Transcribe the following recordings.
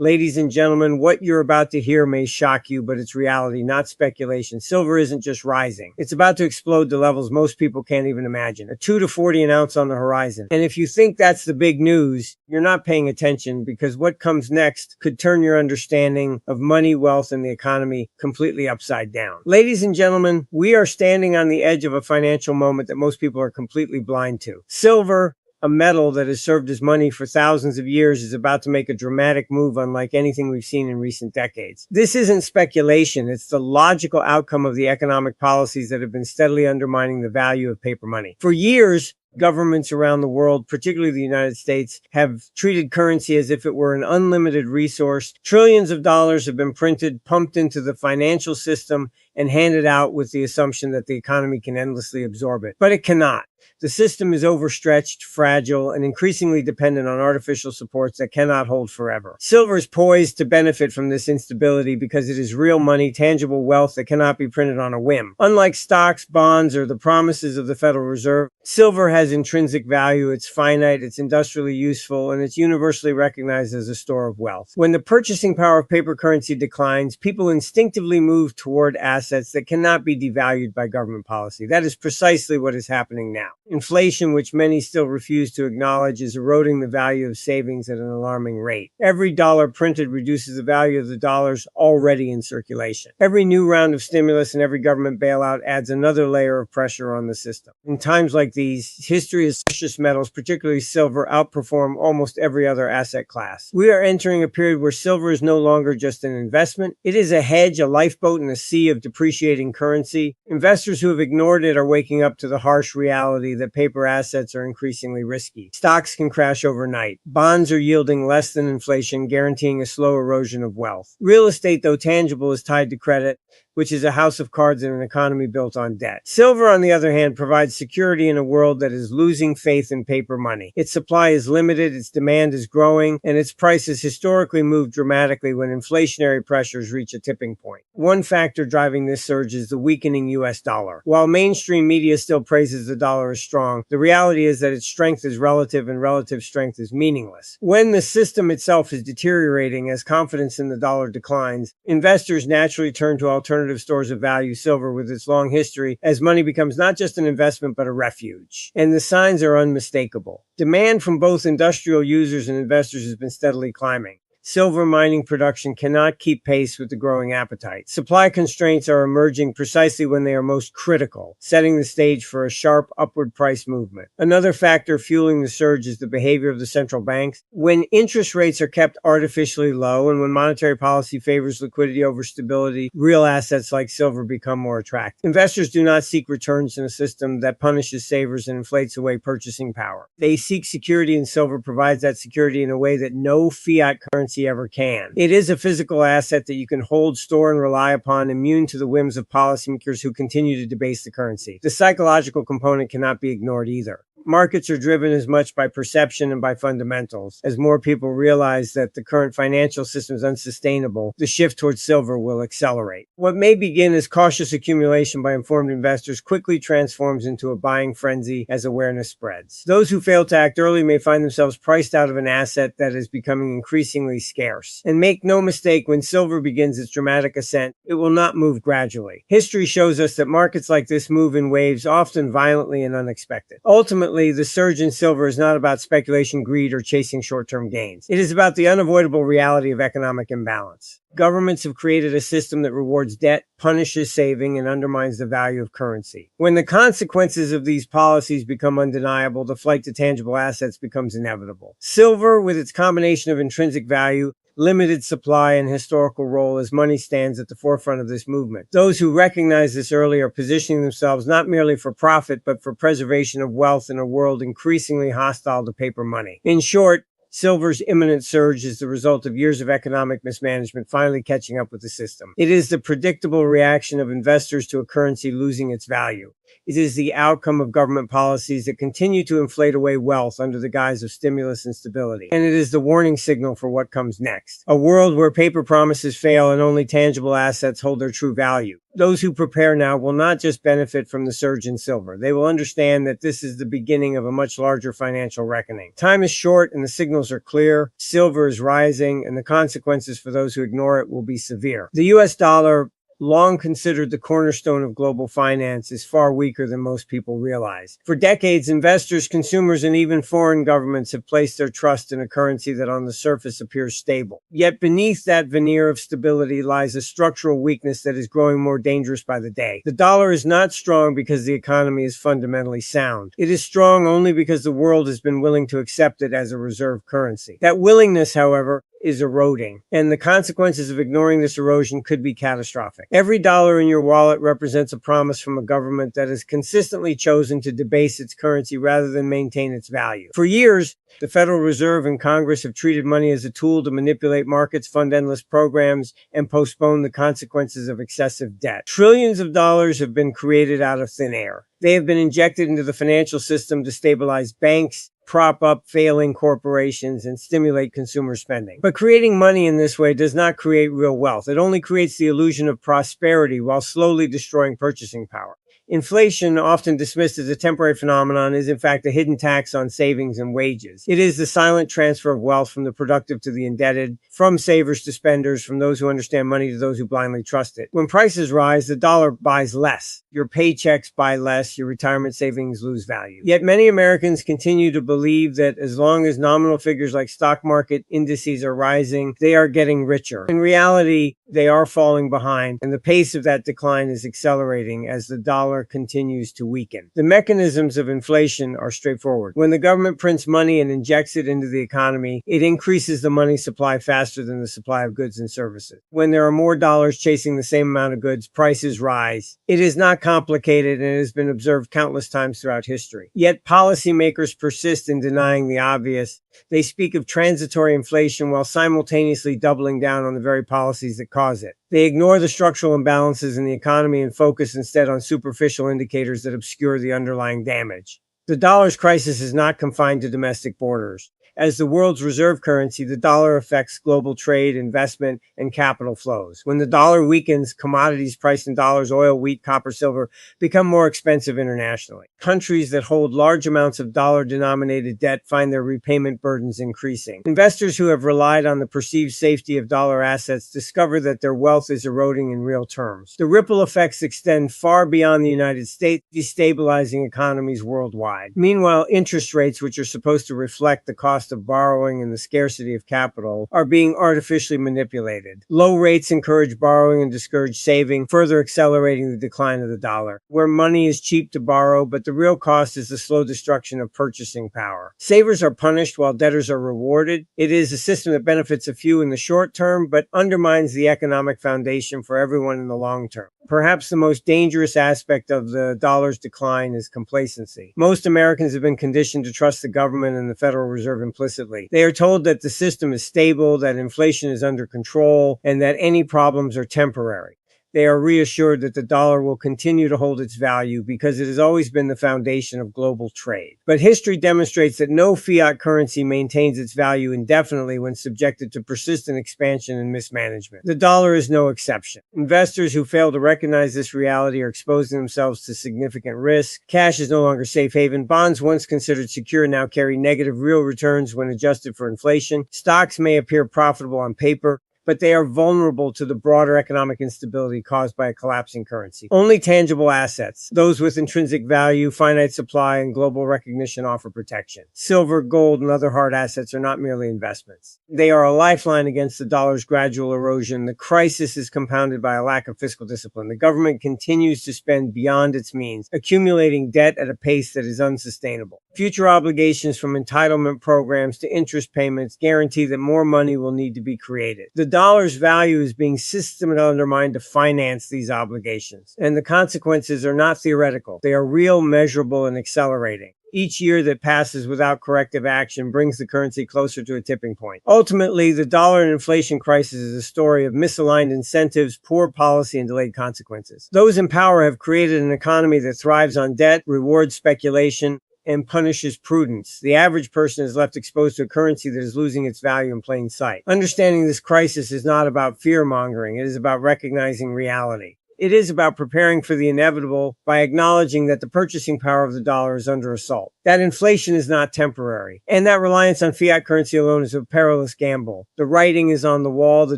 Ladies and gentlemen, what you're about to hear may shock you, but it's reality, not speculation. Silver isn't just rising. It's about to explode to levels most people can't even imagine. A 2 to 40 an ounce on the horizon. And if you think that's the big news, you're not paying attention, because what comes next could turn your understanding of money, wealth, and the economy completely upside down. Ladies and gentlemen, we are standing on the edge of a financial moment that most people are completely blind to. Silver, a metal that has served as money for thousands of years, is about to make a dramatic move unlike anything we've seen in recent decades. This isn't speculation. It's the logical outcome of the economic policies that have been steadily undermining the value of paper money. For years, governments around the world, particularly the United States, have treated currency as if it were an unlimited resource. Trillions of dollars have been printed, pumped into the financial system, and handed out with the assumption that the economy can endlessly absorb it. But it cannot. The system is overstretched, fragile, and increasingly dependent on artificial supports that cannot hold forever. Silver is poised to benefit from this instability because it is real money, tangible wealth that cannot be printed on a whim. Unlike stocks, bonds, or the promises of the Federal Reserve, silver has intrinsic value. It's finite, it's industrially useful, and it's universally recognized as a store of wealth. When the purchasing power of paper currency declines, people instinctively move toward assets that cannot be devalued by government policy. That is precisely what is happening now. Inflation, which many still refuse to acknowledge, is eroding the value of savings at an alarming rate. Every dollar printed reduces the value of the dollars already in circulation. Every new round of stimulus and every government bailout adds another layer of pressure on the system. In times like these, history is precious metals, particularly silver, outperform almost every other asset class. We are entering a period where silver is no longer just an investment. It is a hedge, a lifeboat in a sea of depreciating currency. Investors who have ignored it are waking up to the harsh reality that paper assets are increasingly risky. Stocks can crash overnight. Bonds are yielding less than inflation, guaranteeing a slow erosion of wealth. Real estate, though tangible, is tied to credit, which is a house of cards in an economy built on debt. Silver, on the other hand, provides security in a world that is losing faith in paper money. Its supply is limited, its demand is growing, and its prices historically move dramatically when inflationary pressures reach a tipping point. One factor driving this surge is the weakening U.S. dollar. While mainstream media still praises the dollar as strong, the reality is that its strength is relative, and relative strength is meaningless. When the system itself is deteriorating as confidence in the dollar declines, investors naturally turn to alternative stores of value. Silver, with its long history, as money becomes not just an investment but a refuge. And the signs are unmistakable. Demand from both industrial users and investors has been steadily climbing. Silver mining production cannot keep pace with the growing appetite. Supply constraints are emerging precisely when they are most critical, setting the stage for a sharp upward price movement. Another factor fueling the surge is the behavior of the central banks. When interest rates are kept artificially low and when monetary policy favors liquidity over stability, real assets like silver become more attractive. Investors do not seek returns in a system that punishes savers and inflates away purchasing power. They seek security, and silver provides that security in a way that no fiat currency ever can. It is a physical asset that you can hold, store, and rely upon, immune to the whims of policymakers who continue to debase the currency. The psychological component cannot be ignored either. Markets are driven as much by perception and by fundamentals. As more people realize that the current financial system is unsustainable, the shift towards silver will accelerate. What may begin as cautious accumulation by informed investors quickly transforms into a buying frenzy as awareness spreads. Those who fail to act early may find themselves priced out of an asset that is becoming increasingly scarce. And make no mistake, when silver begins its dramatic ascent, it will not move gradually. History shows us that markets like this move in waves, often violently and unexpected. Ultimately, the surge in silver is not about speculation, greed, or chasing short-term gains. It is about the unavoidable reality of economic imbalance. Governments have created a system that rewards debt, punishes saving, and undermines the value of currency. When the consequences of these policies become undeniable, the flight to tangible assets becomes inevitable. Silver, with its combination of intrinsic value, limited supply, and historical role as money, stands at the forefront of this movement. Those who recognize this early are positioning themselves not merely for profit, but for preservation of wealth in a world increasingly hostile to paper money. In short, silver's imminent surge is the result of years of economic mismanagement finally catching up with the system. It is the predictable reaction of investors to a currency losing its value. It is the outcome of government policies that continue to inflate away wealth under the guise of stimulus and stability. And it is the warning signal for what comes next. A world where paper promises fail and only tangible assets hold their true value. Those who prepare now will not just benefit from the surge in silver. They will understand that this is the beginning of a much larger financial reckoning. Time is short and the signals are clear. Silver is rising, and the consequences for those who ignore it will be severe. The US dollar, long considered the cornerstone of global finance, is far weaker than most people realize. For decades, investors, consumers, and even foreign governments have placed their trust in a currency that on the surface appears stable. Yet beneath that veneer of stability lies a structural weakness that is growing more dangerous by the day. The dollar is not strong because the economy is fundamentally sound. It is strong only because the world has been willing to accept it as a reserve currency. That willingness, however, is eroding, and the consequences of ignoring this erosion could be catastrophic. Every dollar in your wallet represents a promise from a government that has consistently chosen to debase its currency rather than maintain its value. For years, the Federal Reserve and Congress have treated money as a tool to manipulate markets, fund endless programs, and postpone the consequences of excessive debt. Trillions of dollars have been created out of thin air. They have been injected into the financial system to stabilize banks, prop up failing corporations, and stimulate consumer spending. But creating money in this way does not create real wealth. It only creates the illusion of prosperity while slowly destroying purchasing power. Inflation, often dismissed as a temporary phenomenon, is in fact a hidden tax on savings and wages. It is the silent transfer of wealth from the productive to the indebted, from savers to spenders, from those who understand money to those who blindly trust it. When prices rise, the dollar buys less. Your paychecks buy less, your retirement savings lose value. Yet many Americans continue to believe that as long as nominal figures like stock market indices are rising, they are getting richer. In reality, they are falling behind, and the pace of that decline is accelerating as the dollar continues to weaken. The mechanisms of inflation are straightforward. When the government prints money and injects it into the economy, it increases the money supply faster than the supply of goods and services. When there are more dollars chasing the same amount of goods, prices rise. It is not complicated, and it has been observed countless times throughout history. Yet policymakers persist in denying the obvious. They speak of transitory inflation while simultaneously doubling down on the very policies that cause it. They ignore the structural imbalances in the economy and focus instead on superficial indicators that obscure the underlying damage. The dollar's crisis is not confined to domestic borders. As the world's reserve currency, the dollar affects global trade, investment, and capital flows. When the dollar weakens, commodities priced in dollars, oil, wheat, copper, silver, become more expensive internationally. Countries that hold large amounts of dollar-denominated debt find their repayment burdens increasing. Investors who have relied on the perceived safety of dollar assets discover that their wealth is eroding in real terms. The ripple effects extend far beyond the United States, destabilizing economies worldwide. Meanwhile, interest rates, which are supposed to reflect the cost of borrowing and the scarcity of capital, are being artificially manipulated. Low rates encourage borrowing and discourage saving, further accelerating the decline of the dollar. Where money is cheap to borrow, but the real cost is the slow destruction of purchasing power. Savers are punished while debtors are rewarded. It is a system that benefits a few in the short term, but undermines the economic foundation for everyone in the long term. Perhaps the most dangerous aspect of the dollar's decline is complacency. Most Americans have been conditioned to trust the government and the Federal Reserve implicitly. They are told that the system is stable, that inflation is under control, and that any problems are temporary. They are reassured that the dollar will continue to hold its value because it has always been the foundation of global trade. But history demonstrates that no fiat currency maintains its value indefinitely when subjected to persistent expansion and mismanagement. The dollar is no exception. Investors who fail to recognize this reality are exposing themselves to significant risk. Cash is no longer safe haven. Bonds once considered secure now carry negative real returns when adjusted for inflation. Stocks may appear profitable on paper, but they are vulnerable to the broader economic instability caused by a collapsing currency. Only tangible assets, those with intrinsic value, finite supply, and global recognition, offer protection. Silver, gold, and other hard assets are not merely investments. They are a lifeline against the dollar's gradual erosion. The crisis is compounded by a lack of fiscal discipline. The government continues to spend beyond its means, accumulating debt at a pace that is unsustainable. Future obligations from entitlement programs to interest payments guarantee that more money will need to be created. The dollar's value is being systematically undermined to finance these obligations, and the consequences are not theoretical. They are real, measurable, and accelerating. Each year that passes without corrective action brings the currency closer to a tipping point. Ultimately, the dollar and inflation crisis is a story of misaligned incentives, poor policy, and delayed consequences. Those in power have created an economy that thrives on debt, rewards speculation, and punishes prudence. The average person is left exposed to a currency that is losing its value in plain sight. Understanding this crisis is not about fear-mongering. It is about recognizing reality. It is about preparing for the inevitable by acknowledging that the purchasing power of the dollar is under assault, that inflation is not temporary, and that reliance on fiat currency alone is a perilous gamble. The writing is on the wall, the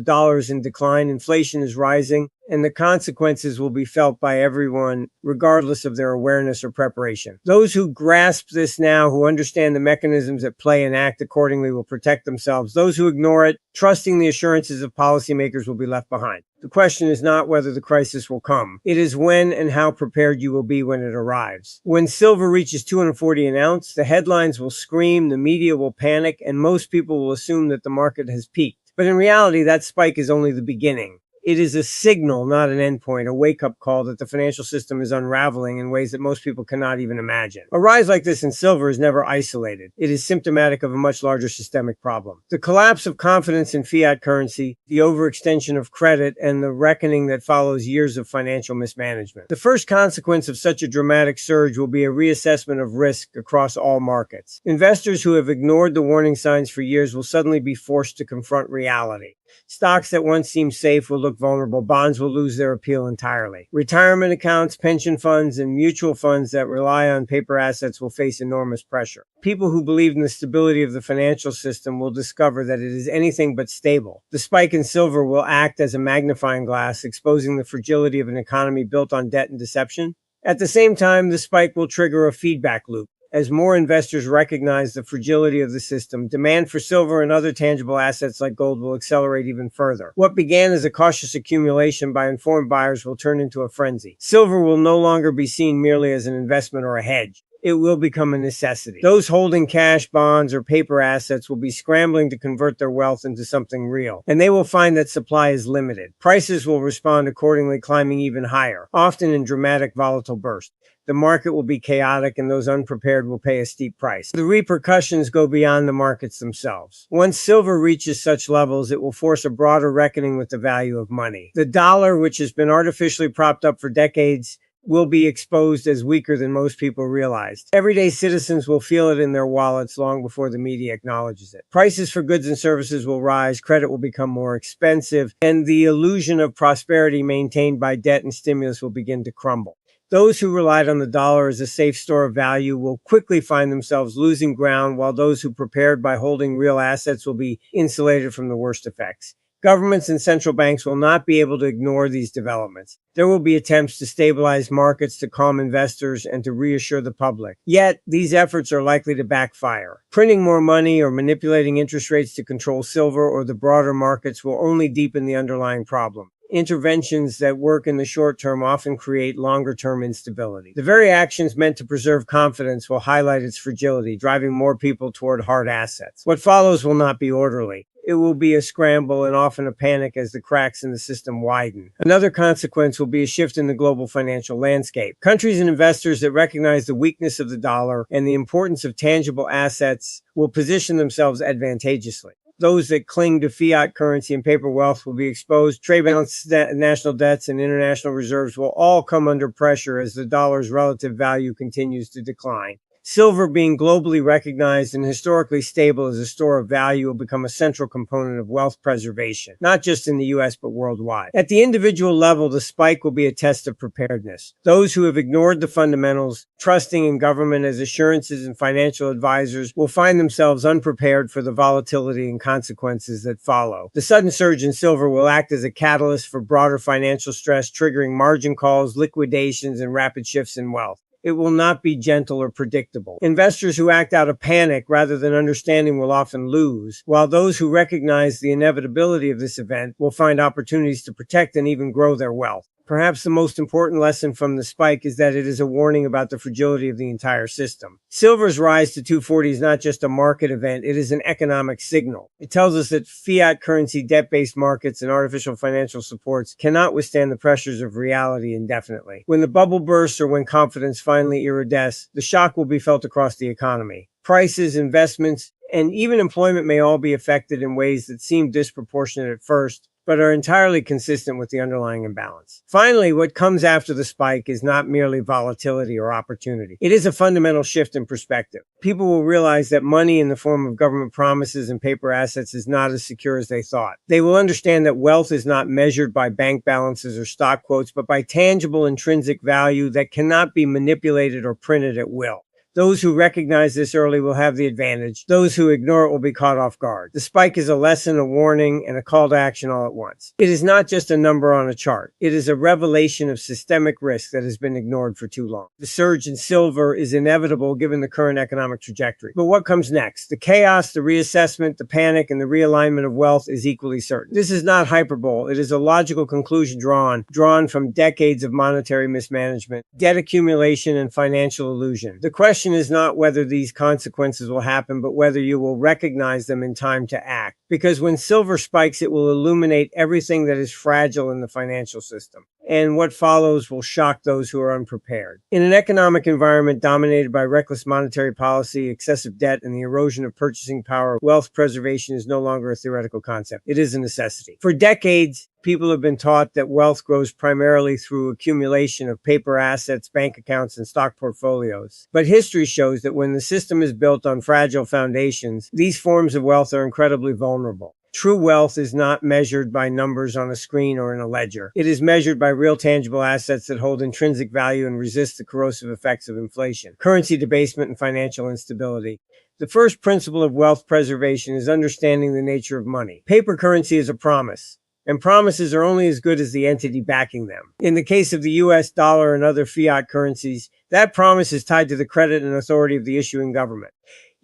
dollar is in decline, inflation is rising, and the consequences will be felt by everyone, regardless of their awareness or preparation. Those who grasp this now, who understand the mechanisms at play and act accordingly, will protect themselves. Those who ignore it, trusting the assurances of policymakers, will be left behind. The question is not whether the crisis will come. It is when and how prepared you will be when it arrives. When silver reaches 240 an ounce, the headlines will scream, the media will panic, and most people will assume that the market has peaked. But in reality, that spike is only the beginning. It is a signal, not an endpoint, a wake-up call that the financial system is unraveling in ways that most people cannot even imagine. A rise like this in silver is never isolated. It is symptomatic of a much larger systemic problem. The collapse of confidence in fiat currency, the overextension of credit, and the reckoning that follows years of financial mismanagement. The first consequence of such a dramatic surge will be a reassessment of risk across all markets. Investors who have ignored the warning signs for years will suddenly be forced to confront reality. Stocks that once seemed safe will look vulnerable. Bonds will lose their appeal entirely. Retirement accounts, pension funds, and mutual funds that rely on paper assets will face enormous pressure. People who believe in the stability of the financial system will discover that it is anything but stable. The spike in silver will act as a magnifying glass, exposing the fragility of an economy built on debt and deception. At the same time, the spike will trigger a feedback loop. As more investors recognize the fragility of the system, demand for silver and other tangible assets like gold will accelerate even further. What began as a cautious accumulation by informed buyers will turn into a frenzy. Silver will no longer be seen merely as an investment or a hedge. It will become a necessity. Those holding cash, bonds, or paper assets will be scrambling to convert their wealth into something real, and they will find that supply is limited. Prices will respond accordingly, climbing even higher, often in dramatic volatile bursts. The market will be chaotic, and those unprepared will pay a steep price. The repercussions go beyond the markets themselves. Once silver reaches such levels, it will force a broader reckoning with the value of money. The dollar, which has been artificially propped up for decades, will be exposed as weaker than most people realized. Everyday citizens will feel it in their wallets long before the media acknowledges it. Prices for goods and services will rise, credit will become more expensive, and the illusion of prosperity maintained by debt and stimulus will begin to crumble. Those who relied on the dollar as a safe store of value will quickly find themselves losing ground, while those who prepared by holding real assets will be insulated from the worst effects. Governments and central banks will not be able to ignore these developments. There will be attempts to stabilize markets, to calm investors, and to reassure the public. Yet, these efforts are likely to backfire. Printing more money or manipulating interest rates to control silver or the broader markets will only deepen the underlying problem. Interventions that work in the short term often create longer-term instability. The very actions meant to preserve confidence will highlight its fragility, driving more people toward hard assets. What follows will not be orderly. It will be a scramble and often a panic as the cracks in the system widen. Another consequence will be a shift in the global financial landscape. Countries and investors that recognize the weakness of the dollar and the importance of tangible assets will position themselves advantageously. Those that cling to fiat currency and paper wealth will be exposed. Trade balance, national debts, and international reserves will all come under pressure as the dollar's relative value continues to decline. Silver, being globally recognized and historically stable as a store of value, will become a central component of wealth preservation, not just in the U.S., but worldwide. At the individual level, the spike will be a test of preparedness. Those who have ignored the fundamentals, trusting in government as assurances and financial advisors, will find themselves unprepared for the volatility and consequences that follow. The sudden surge in silver will act as a catalyst for broader financial stress, triggering margin calls, liquidations, and rapid shifts in wealth. It will not be gentle or predictable. Investors who act out of panic rather than understanding will often lose, while those who recognize the inevitability of this event will find opportunities to protect and even grow their wealth. Perhaps the most important lesson from the spike is that it is a warning about the fragility of the entire system. Silver's rise to 240 is not just a market event, it is an economic signal. It tells us that fiat currency, debt-based markets, and artificial financial supports cannot withstand the pressures of reality indefinitely. When the bubble bursts or when confidence finally iridesces, the shock will be felt across the economy. Prices, investments, and even employment may all be affected in ways that seem disproportionate at first, but are entirely consistent with the underlying imbalance. Finally, what comes after the spike is not merely volatility or opportunity. It is a fundamental shift in perspective. People will realize that money in the form of government promises and paper assets is not as secure as they thought. They will understand that wealth is not measured by bank balances or stock quotes, but by tangible intrinsic value that cannot be manipulated or printed at will. Those who recognize this early will have the advantage. Those who ignore it will be caught off guard. The spike is a lesson, a warning, and a call to action all at once. It is not just a number on a chart. It is a revelation of systemic risk that has been ignored for too long. The surge in silver is inevitable given the current economic trajectory. But what comes next? The chaos, the reassessment, the panic, and the realignment of wealth is equally certain. This is not hyperbole. It is a logical conclusion drawn from decades of monetary mismanagement, debt accumulation, and financial illusion. The question is not whether these consequences will happen, but whether you will recognize them in time to act. Because when silver spikes, it will illuminate everything that is fragile in the financial system. And what follows will shock those who are unprepared. In an economic environment dominated by reckless monetary policy, excessive debt, and the erosion of purchasing power, wealth preservation is no longer a theoretical concept. It is a necessity. For decades, people have been taught that wealth grows primarily through accumulation of paper assets, bank accounts, and stock portfolios. But history shows that when the system is built on fragile foundations, these forms of wealth are incredibly vulnerable. True wealth is not measured by numbers on a screen or in a ledger. It is measured by real tangible assets that hold intrinsic value and resist the corrosive effects of inflation, currency debasement, and financial instability. The first principle of wealth preservation is understanding the nature of money. Paper currency is a promise, and promises are only as good as the entity backing them. In the case of the US dollar and other fiat currencies, that promise is tied to the credit and authority of the issuing government.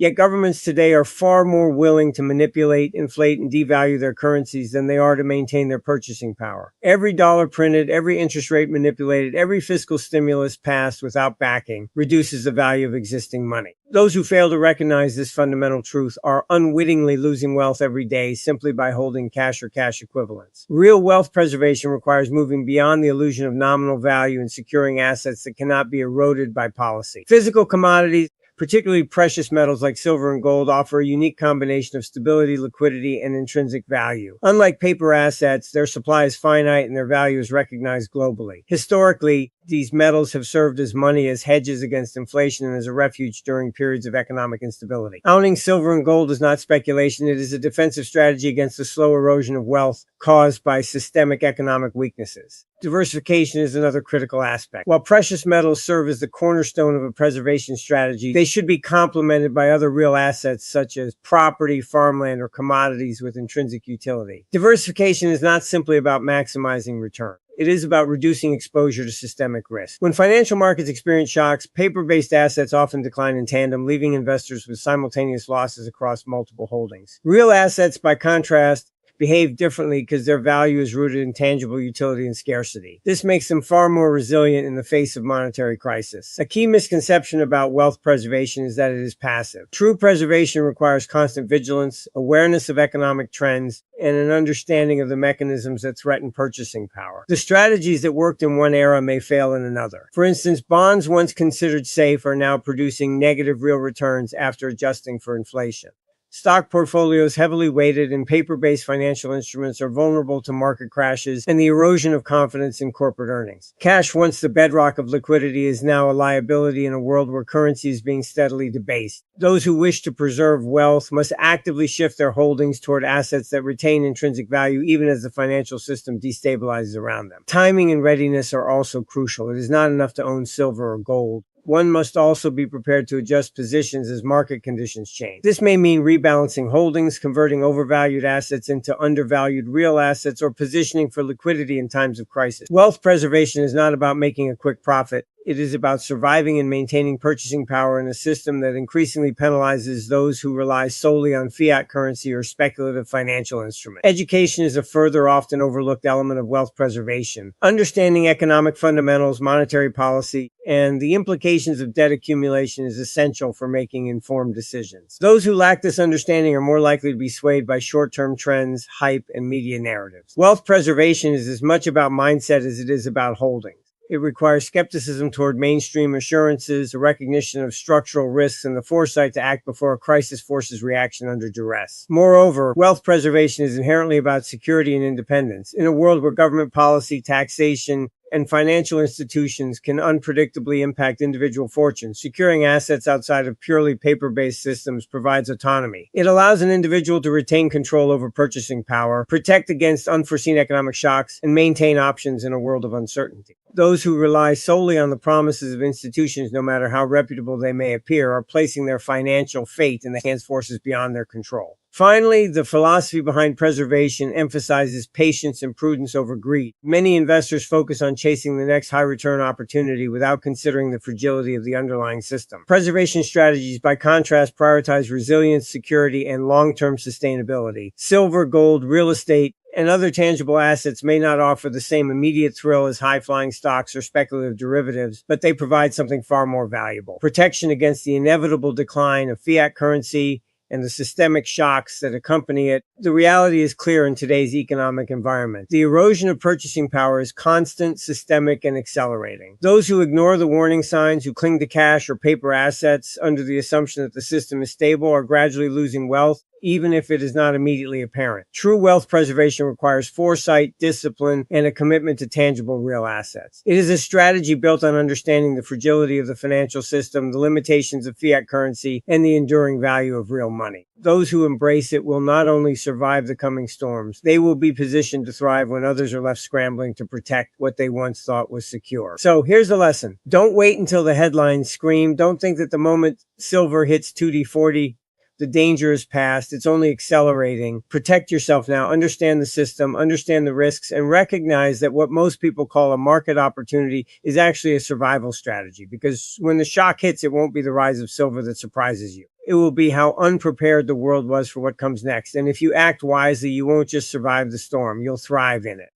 Yet governments today are far more willing to manipulate, inflate, and devalue their currencies than they are to maintain their purchasing power. Every dollar printed, every interest rate manipulated, every fiscal stimulus passed without backing reduces the value of existing money. Those who fail to recognize this fundamental truth are unwittingly losing wealth every day simply by holding cash or cash equivalents. Real wealth preservation requires moving beyond the illusion of nominal value and securing assets that cannot be eroded by policy. Physical commodities, particularly precious metals like silver and gold, offer a unique combination of stability, liquidity, and intrinsic value. Unlike paper assets, their supply is finite and their value is recognized globally. Historically, these metals have served as money, as hedges against inflation, and as a refuge during periods of economic instability. Owning silver and gold is not speculation. It is a defensive strategy against the slow erosion of wealth caused by systemic economic weaknesses. Diversification is another critical aspect. While precious metals serve as the cornerstone of a preservation strategy, they should be complemented by other real assets such as property, farmland, or commodities with intrinsic utility. Diversification is not simply about maximizing return. It is about reducing exposure to systemic risk. When financial markets experience shocks, paper-based assets often decline in tandem, leaving investors with simultaneous losses across multiple holdings. Real assets, by contrast, behave differently because their value is rooted in tangible utility and scarcity. This makes them far more resilient in the face of monetary crisis. A key misconception about wealth preservation is that it is passive. True preservation requires constant vigilance, awareness of economic trends, and an understanding of the mechanisms that threaten purchasing power. The strategies that worked in one era may fail in another. For instance, bonds once considered safe are now producing negative real returns after adjusting for inflation. Stock portfolios heavily weighted in paper-based financial instruments are vulnerable to market crashes and the erosion of confidence in corporate earnings. Cash, once the bedrock of liquidity, is now a liability in a world where currency is being steadily debased. Those who wish to preserve wealth must actively shift their holdings toward assets that retain intrinsic value even as the financial system destabilizes around them. Timing and readiness are also crucial. It is not enough to own silver or gold. One must also be prepared to adjust positions as market conditions change. This may mean rebalancing holdings, converting overvalued assets into undervalued real assets, or positioning for liquidity in times of crisis. Wealth preservation is not about making a quick profit. It is about surviving and maintaining purchasing power in a system that increasingly penalizes those who rely solely on fiat currency or speculative financial instruments. Education is a further often overlooked element of wealth preservation. Understanding economic fundamentals, monetary policy, and the implications of debt accumulation is essential for making informed decisions. Those who lack this understanding are more likely to be swayed by short-term trends, hype, and media narratives. Wealth preservation is as much about mindset as it is about holdings. It requires skepticism toward mainstream assurances, a recognition of structural risks, and the foresight to act before a crisis forces reaction under duress. Moreover, wealth preservation is inherently about security and independence. In a world where government policy, taxation, and financial institutions can unpredictably impact individual fortunes, securing assets outside of purely paper-based systems provides autonomy. It allows an individual to retain control over purchasing power, protect against unforeseen economic shocks, and maintain options in a world of uncertainty. Those who rely solely on the promises of institutions, no matter how reputable they may appear, are placing their financial fate in the hands of forces beyond their control. Finally, the philosophy behind preservation emphasizes patience and prudence over greed. Many investors focus on chasing the next high-return opportunity without considering the fragility of the underlying system. Preservation strategies, by contrast, prioritize resilience, security, and long-term sustainability. Silver, gold, real estate, and other tangible assets may not offer the same immediate thrill as high-flying stocks or speculative derivatives, but they provide something far more valuable: protection against the inevitable decline of fiat currency and the systemic shocks that accompany it. The reality is clear in today's economic environment. The erosion of purchasing power is constant, systemic, and accelerating. Those who ignore the warning signs, who cling to cash or paper assets under the assumption that the system is stable, are gradually losing wealth, even if it is not immediately apparent. True wealth preservation requires foresight, discipline, and a commitment to tangible real assets. It is a strategy built on understanding the fragility of the financial system, the limitations of fiat currency, and the enduring value of real money. Those who embrace it will not only survive the coming storms, they will be positioned to thrive when others are left scrambling to protect what they once thought was secure. So here's the lesson. Don't wait until the headlines scream. Don't think that the moment silver hits 2D40, the danger is past. It's only accelerating. Protect yourself now. Understand the system, understand the risks, and recognize that what most people call a market opportunity is actually a survival strategy, because when the shock hits, it won't be the rise of silver that surprises you. It will be how unprepared the world was for what comes next. And if you act wisely, you won't just survive the storm. You'll thrive in it.